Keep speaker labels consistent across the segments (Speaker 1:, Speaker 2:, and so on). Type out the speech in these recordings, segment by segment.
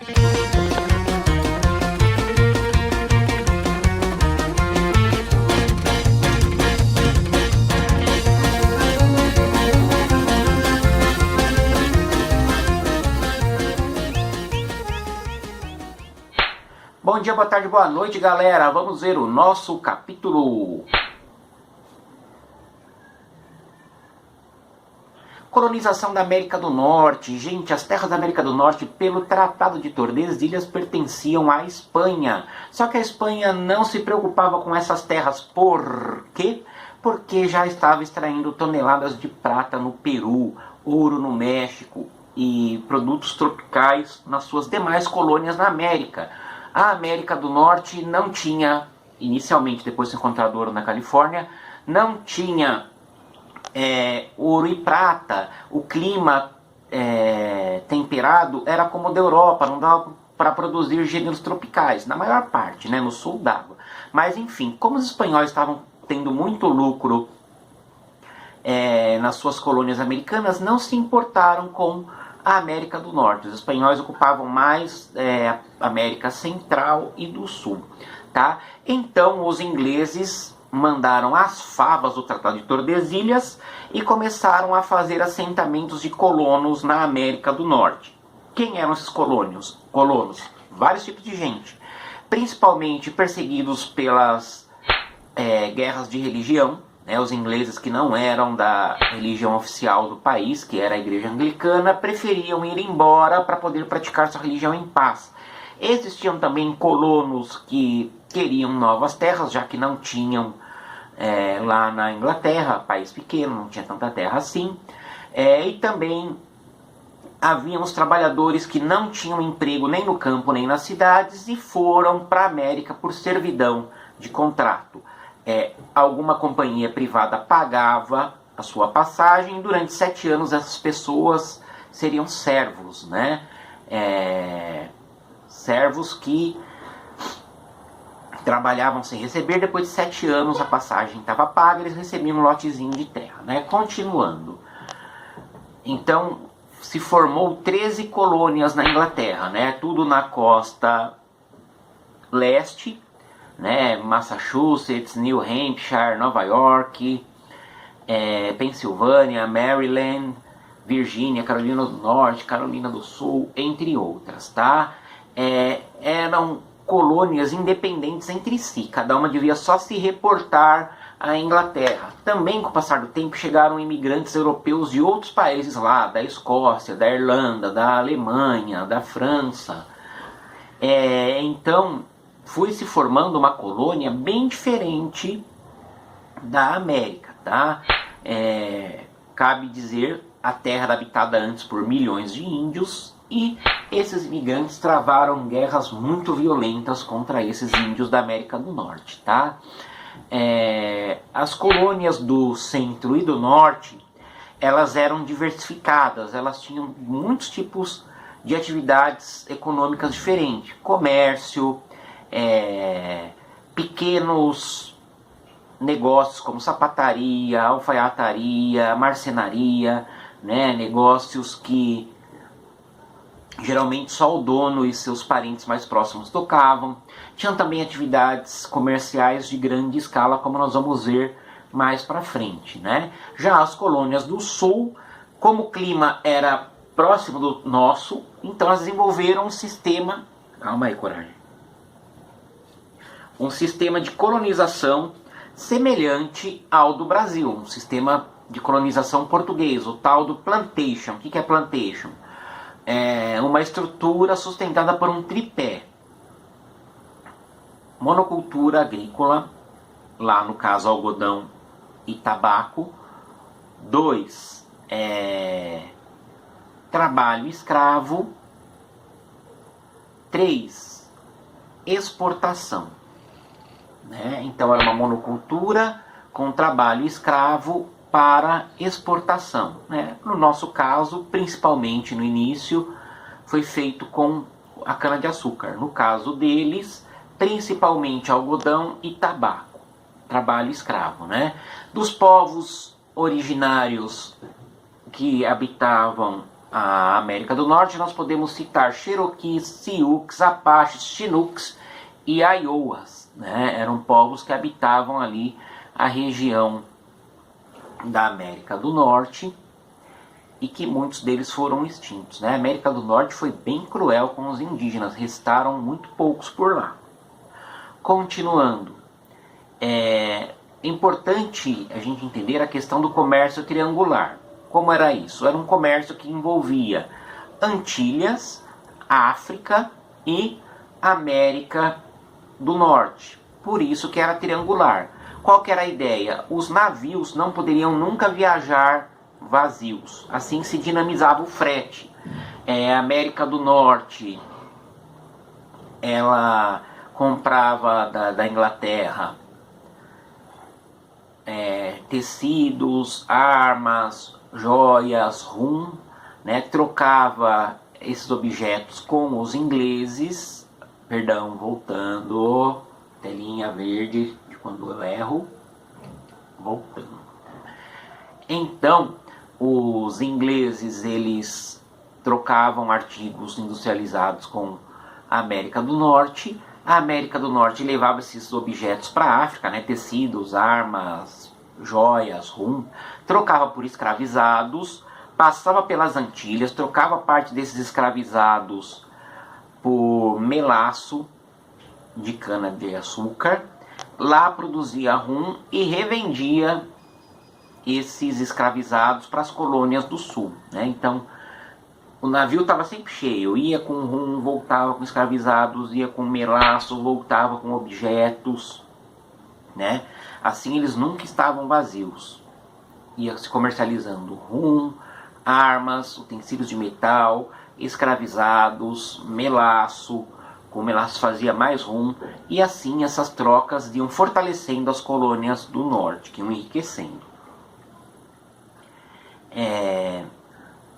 Speaker 1: Bom dia, boa tarde, boa noite, galera. Vamos ver o nosso capítulo. Colonização da América do Norte. Gente, as terras da América do Norte, pelo Tratado de Tordesilhas, pertenciam à Espanha. Só que a Espanha não se preocupava com essas terras. Por quê? Porque já estava extraindo toneladas de prata no Peru, ouro no México e produtos tropicais nas suas demais colônias na América. A América do Norte não tinha, inicialmente, depois de encontrar ouro na Califórnia, não tinha ouro e prata. O clima temperado era como o da Europa, não dava para produzir gêneros tropicais, na maior parte, né, no sul d'água. Mas enfim, como os espanhóis estavam tendo muito lucro nas suas colônias americanas, não se importaram com a América do Norte. Os espanhóis ocupavam mais a América Central e do Sul, tá? Então os ingleses mandaram as favas do Tratado de Tordesilhas e começaram a fazer assentamentos de colonos na América do Norte. Quem eram esses colonos? Vários tipos de gente, principalmente perseguidos pelas guerras de religião. Os ingleses, que não eram da religião oficial do país, que era a igreja anglicana, preferiam ir embora para poder praticar sua religião em paz. Existiam também colonos que queriam novas terras, já que não tinham lá na Inglaterra, país pequeno, não tinha tanta terra assim. E também haviam os trabalhadores que não tinham emprego nem no campo nem nas cidades e foram para a América por servidão de contrato. Alguma companhia privada pagava a sua passagem. Durante 7 anos essas pessoas seriam servos, né? Servos que trabalhavam sem receber. Depois de 7 anos a passagem estava paga, eles recebiam um lotezinho de terra, né? Continuando, então se formou 13 colônias na Inglaterra, né? Tudo na costa leste, né? Massachusetts, New Hampshire, Nova York, Pensilvânia, Maryland, Virgínia, Carolina do Norte, Carolina do Sul, entre outras, tá? Eram colônias independentes entre si, cada uma devia só se reportar à Inglaterra. Também, com o passar do tempo, chegaram imigrantes europeus de outros países lá, da Escócia, da Irlanda, da Alemanha, da França. Então foi se formando uma colônia bem diferente da América, tá? Cabe dizer, a terra era habitada antes por milhões de índios e esses imigrantes travaram guerras muito violentas contra esses índios da América do Norte, tá? As colônias do centro e do norte, elas eram diversificadas, elas tinham muitos tipos de atividades econômicas diferentes, comércio, pequenos negócios como sapataria, alfaiataria, marcenaria, né? Negócios que geralmente só o dono e seus parentes mais próximos tocavam. Tinham também atividades comerciais de grande escala, como nós vamos ver mais para frente, né? Já as colônias do sul, como o clima era próximo do nosso, então elas desenvolveram um sistema... Calma aí, coragem. Um sistema de colonização semelhante ao do Brasil, um sistema de colonização português, o tal do plantation. O que é plantation? Uma estrutura sustentada por um tripé: monocultura agrícola, lá no caso algodão e tabaco. 2, trabalho escravo. 3, exportação. Então era uma monocultura com trabalho escravo para exportação. No nosso caso, principalmente no início, foi feito com a cana-de-açúcar. No caso deles, principalmente algodão e tabaco. Trabalho escravo. Dos povos originários que habitavam a América do Norte, nós podemos citar Cherokees, Sioux, Apaches, Chinooks e Iowas, né? Eram povos que habitavam ali a região da América do Norte e que muitos deles foram extintos, né? A América do Norte foi bem cruel com os indígenas, restaram muito poucos por lá. Continuando, é importante a gente entender a questão do comércio triangular. Como era isso? Era um comércio que envolvia Antilhas, África e América do Norte. Por isso que era triangular. Qual que era a ideia? Os navios não poderiam nunca viajar vazios. Assim se dinamizava o frete. A América do Norte, ela comprava da Inglaterra tecidos, armas, joias, rum, né? Trocava esses objetos com os ingleses. Perdão, voltando, telinha verde de quando eu erro, voltando. Então, os ingleses, eles trocavam artigos industrializados com a América do Norte. A América do Norte levava esses objetos para a África, né? Tecidos, armas, joias, rum, trocava por escravizados, passava pelas Antilhas, trocava parte desses escravizados por melaço de cana-de-açúcar, lá produzia rum e revendia esses escravizados para as colônias do sul, né? Então, o navio estava sempre cheio, ia com rum, voltava com escravizados, ia com melaço, voltava com objetos, né? Assim eles nunca estavam vazios. Ia se comercializando rum, armas, utensílios de metal, escravizados, melaço. Com melaço fazia mais rum, e assim essas trocas iam fortalecendo as colônias do norte, que iam enriquecendo.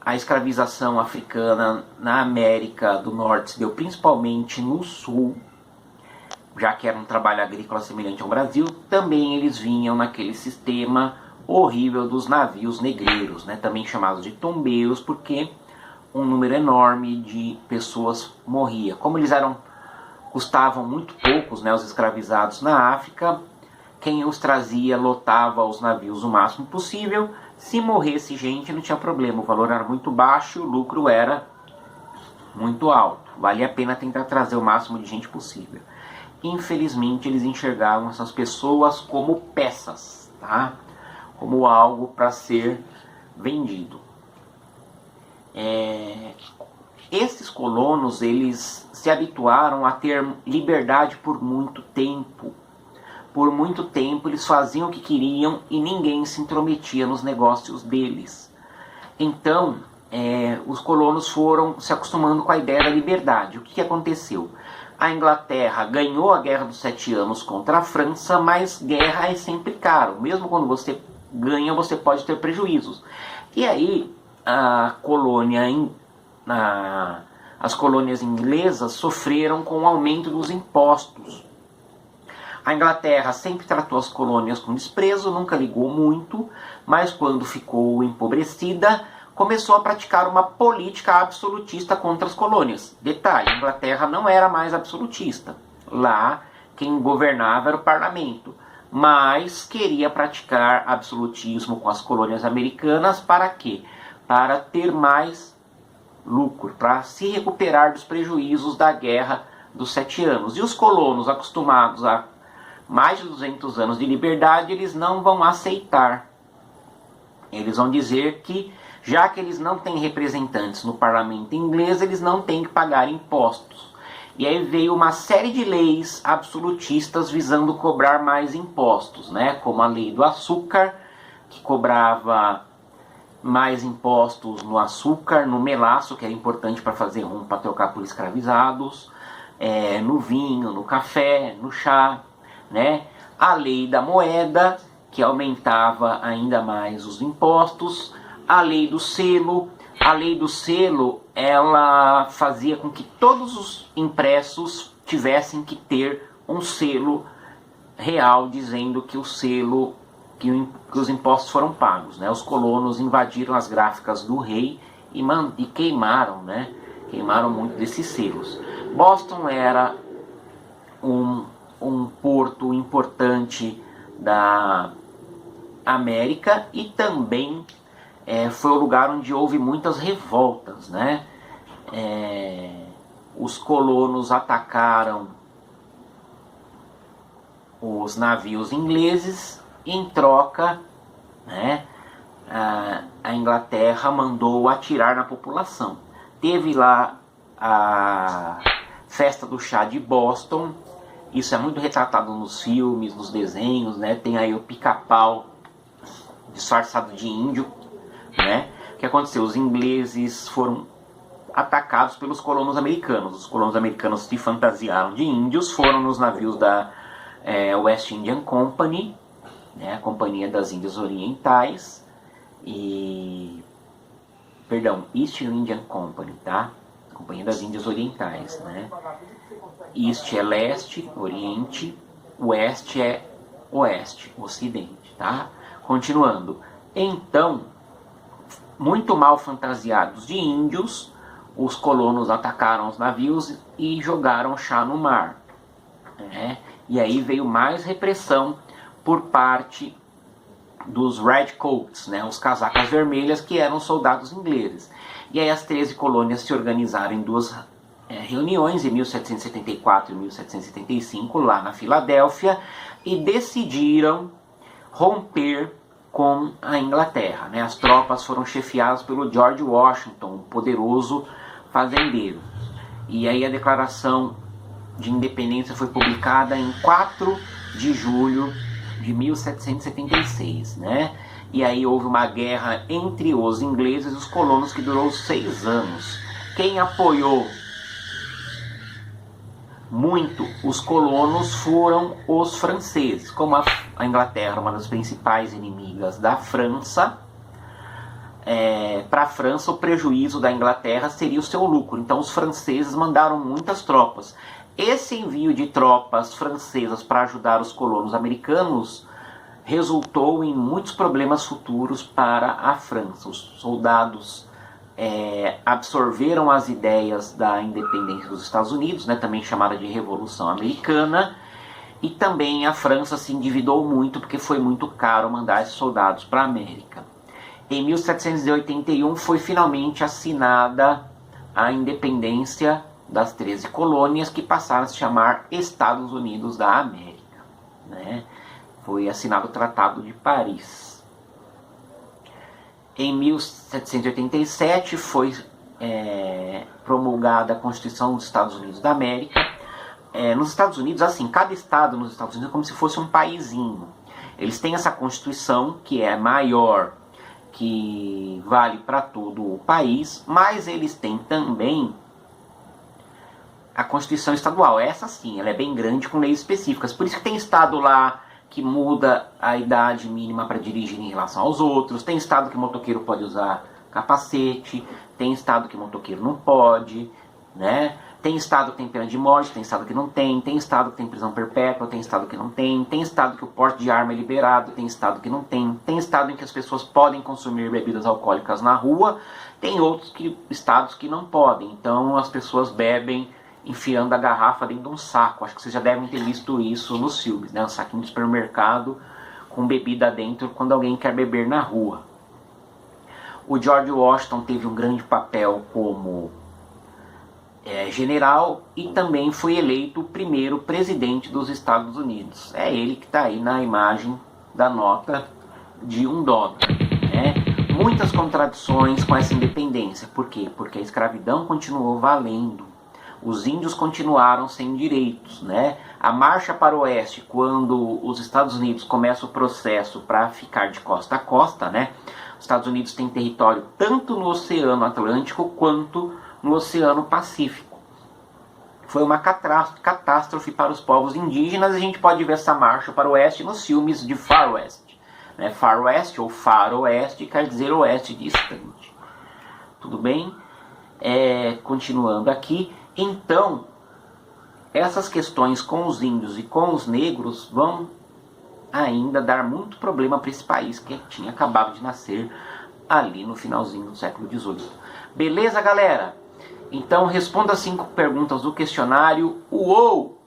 Speaker 1: A escravização africana na América do Norte se deu principalmente no sul, já que era um trabalho agrícola semelhante ao Brasil. Também eles vinham naquele sistema horrível dos navios negreiros, né? Também chamados de tombeiros, porque um número enorme de pessoas morria. Como eles custavam muito poucos, né, os escravizados na África, quem os trazia lotava os navios o máximo possível. Se morresse gente não tinha problema, o valor era muito baixo, o lucro era muito alto. Valia a pena tentar trazer o máximo de gente possível. Infelizmente eles enxergavam essas pessoas como peças, tá? Como algo para ser vendido. Esses colonos, eles se habituaram a ter liberdade por muito tempo. Por muito tempo eles faziam o que queriam e ninguém se intrometia nos negócios deles. Então, os colonos foram se acostumando com a ideia da liberdade. O que aconteceu? A Inglaterra ganhou a Guerra dos 7 Anos contra a França, mas guerra é sempre caro. Mesmo quando você ganha, você pode ter prejuízos. E aí, as colônias inglesas sofreram com o aumento dos impostos. A Inglaterra sempre tratou as colônias com desprezo, nunca ligou muito, mas quando ficou empobrecida, começou a praticar uma política absolutista contra as colônias. Detalhe, a Inglaterra não era mais absolutista. Lá, quem governava era o parlamento, mas queria praticar absolutismo com as colônias americanas para quê? Para ter mais lucro, para se recuperar dos prejuízos da Guerra dos 7 Anos. E os colonos, acostumados a mais de 200 anos de liberdade, eles não vão aceitar. Eles vão dizer que, já que eles não têm representantes no parlamento inglês, eles não têm que pagar impostos. E aí veio uma série de leis absolutistas visando cobrar mais impostos, né? Como a lei do açúcar, que cobrava mais impostos no açúcar, no melaço, que era importante para fazer rum, para trocar por escravizados, no vinho, no café, no chá, né? A lei da moeda, que aumentava ainda mais os impostos, a lei do selo. A lei do selo, ela fazia com que todos os impressos tivessem que ter um selo real, dizendo que que os impostos foram pagos, né? Os colonos invadiram as gráficas do rei e queimaram, né? Queimaram muito desses selos. Boston era um porto importante da América e também foi o lugar onde houve muitas revoltas, né? Os colonos atacaram os navios ingleses e, em troca, né, a Inglaterra mandou atirar na população. Teve lá a festa do chá de Boston. Isso é muito retratado nos filmes, nos desenhos, né? Tem aí o pica-pau disfarçado de índio, né? O que aconteceu? Os ingleses foram atacados pelos colonos americanos. Os colonos americanos se fantasiaram de índios, foram nos navios da West Indian Company, né? A Companhia das Índias Orientais, East Indian Company, tá? Companhia das Índias Orientais, né? East é leste, oriente, West é oeste, ocidente, tá? Continuando. Então, muito mal fantasiados de índios, os colonos atacaram os navios e jogaram chá no mar, né? E aí veio mais repressão por parte dos Redcoats, né? Os casacas vermelhas, que eram soldados ingleses. E aí as 13 colônias se organizaram em duas reuniões, em 1774 e 1775, lá na Filadélfia, e decidiram romper com a Inglaterra, né? As tropas foram chefiadas pelo George Washington, um poderoso fazendeiro. E aí a Declaração de Independência foi publicada em 4 de julho de 1776, né? E aí houve uma guerra entre os ingleses e os colonos que durou 6 anos. Quem apoiou muito os colonos foram os franceses. Como a Inglaterra, uma das principais inimigas da França, para a França o prejuízo da Inglaterra seria o seu lucro. Então os franceses mandaram muitas tropas. Esse envio de tropas francesas para ajudar os colonos americanos resultou em muitos problemas futuros para a França. Os soldados absorveram as ideias da independência dos Estados Unidos, né, também chamada de Revolução Americana, e também a França se endividou muito porque foi muito caro mandar esses soldados para a América. Em 1781 foi finalmente assinada a independência das 13 colônias, que passaram a se chamar Estados Unidos da América, né? Foi assinado o Tratado de Paris. Em 1787 foi promulgada a Constituição dos Estados Unidos da América. Nos Estados Unidos, assim, cada estado nos Estados Unidos é como se fosse um paizinho. Eles têm essa Constituição que é maior, que vale para todo o país, mas eles têm também a Constituição Estadual. Essa sim, ela é bem grande, com leis específicas. Por isso que tem estado lá que muda a idade mínima para dirigir em relação aos outros. Tem estado que motoqueiro pode usar capacete, tem estado que motoqueiro não pode, né? Tem estado que tem pena de morte, tem estado que não tem estado que tem prisão perpétua, tem estado que não tem estado que o porte de arma é liberado, tem estado que não tem estado em que as pessoas podem consumir bebidas alcoólicas na rua, tem outros estados que não podem. Então as pessoas bebem enfiando a garrafa dentro de um saco. Acho que vocês já devem ter visto isso nos filmes, né? Um saquinho de supermercado com bebida dentro quando alguém quer beber na rua. O George Washington teve um grande papel como general e também foi eleito o primeiro presidente dos Estados Unidos. É ele que está aí na imagem da nota de $1, né? Muitas contradições com essa independência. Por quê? Porque a escravidão continuou valendo. Os índios continuaram sem direitos, né? A marcha para o oeste, quando os Estados Unidos começam o processo para ficar de costa a costa, né? Os Estados Unidos têm território tanto no Oceano Atlântico quanto no Oceano Pacífico. Foi uma catástrofe para os povos indígenas. A gente pode ver essa marcha para o oeste nos filmes de Far West, né? Far West ou Faroeste quer dizer oeste distante. Tudo bem? Continuando aqui. Então, essas questões com os índios e com os negros vão ainda dar muito problema para esse país que tinha acabado de nascer ali no finalzinho do século XVIII. Beleza, galera? Então responda as 5 perguntas do questionário. Uou!